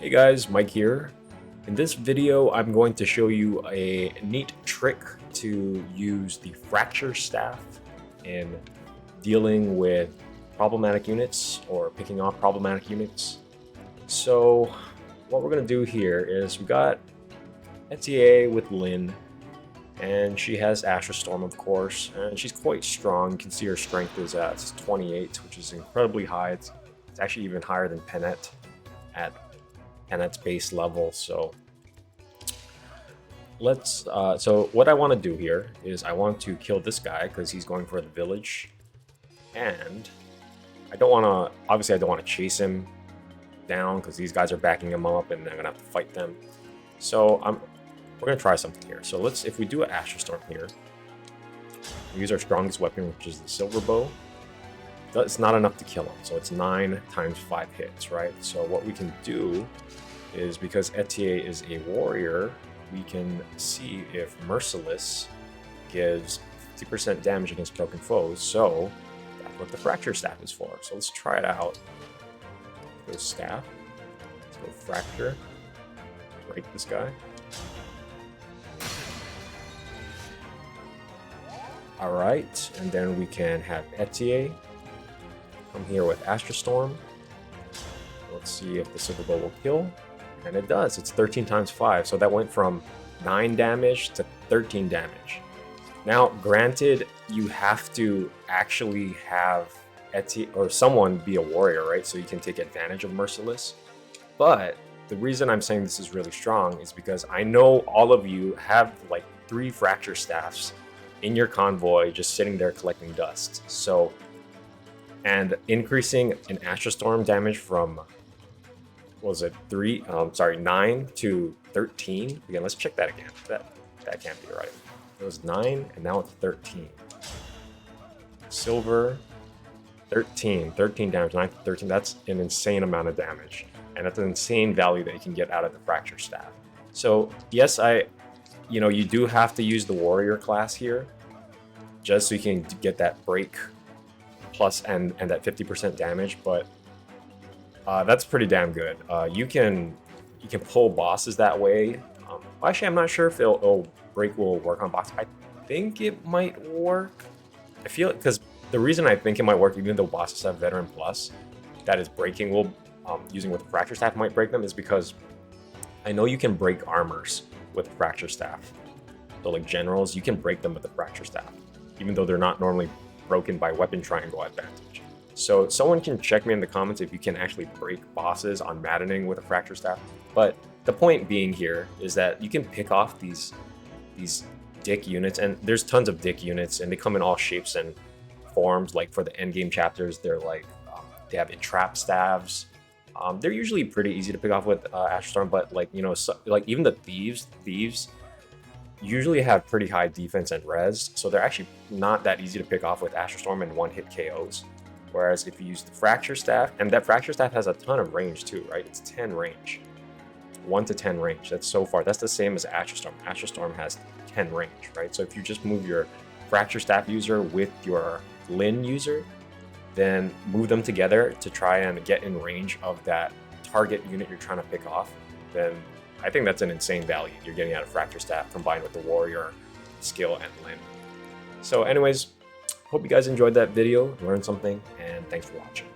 Hey guys, Mike here. In this video, I'm going to show you a neat trick to use the fracture staff in dealing with problematic units or picking off problematic units. So what we're going to do here is we got Etier with Lyn, and she has Astra Storm, of course, and she's quite strong. You can see her strength is at 28, which is incredibly high. It's actually even higher than Pennet at Pennet's base level. So let's so what I want to do here is I want to kill this guy because he's going for the village, and I don't want to, obviously I don't want to chase him down because these guys are backing him up and I'm gonna have to fight them. So we're gonna try something here. So if we do an Astra Storm here, we use our strongest weapon, which is the Silver Bow. It's not enough to kill him, so it's 9 times 5 hits, right? So what we can do is, because Etier is a warrior, we can see if Merciless gives 50% damage against broken foes. So that's what the Fracture Staff is for. So let's try it out. Go Staff. Let's go Fracture. Break this guy. Alright, and then we can have Etier come here with Astra Storm. Let's see if the Silver Bow will kill. And it does. It's 13 times 5. So that went from 9 damage to 13 damage. Now, granted, you have to actually have Etier or someone be a warrior, right? So you can take advantage of Merciless. But the reason I'm saying this is really strong is because I know all of you have like 3 Fracture Staffs in your convoy just sitting there collecting dust. So, and increasing an Astra Storm damage from, what was it, 9 to 13. Again, let's check that again. That can't be right. It was 9 and now it's 13. Silver, 13 damage, 9 to 13. That's an insane amount of damage, and that's an insane value that you can get out of the Fracture Staff. So yes, you do have to use the warrior class here just so you can get that break plus and that 50% damage, but that's pretty damn good. You can pull bosses that way. Actually, I'm not sure if break will work on bosses. I think it might work. I feel it because the reason I think it might work, even though bosses have Veteran Plus, that is breaking will using with the Fracture Staff might break them, is because I know you can break armors with the Fracture Staff. So like generals, you can break them with the Fracture Staff, even though they're not normally broken by weapon triangle advantage. So someone can check me in the comments if you can actually break bosses on Maddening with a Fracture Staff. But the point being here is that you can pick off these dick units, and there's tons of dick units, and they come in all shapes and forms. Like for the endgame chapters, they're like they have entrap staves. They're usually pretty easy to pick off with Astra Storm, but like like even the thieves usually have pretty high defense and res, so they're actually not that easy to pick off with Astra Storm and one-hit KOs. Whereas if you use the Fracture Staff, and that Fracture Staff has a ton of range too, right? It's 10 range. 1 to 10 range. That's so far. That's the same as Astra Storm. Astra Storm has 10 range, right? So if you just move your Fracture Staff user with your Lyn user, then move them together to try and get in range of that target unit you're trying to pick off, then I think that's an insane value you're getting out of Fracture Staff combined with the warrior skill and Lyn. So anyways, hope you guys enjoyed that video, learned something, and thanks for watching.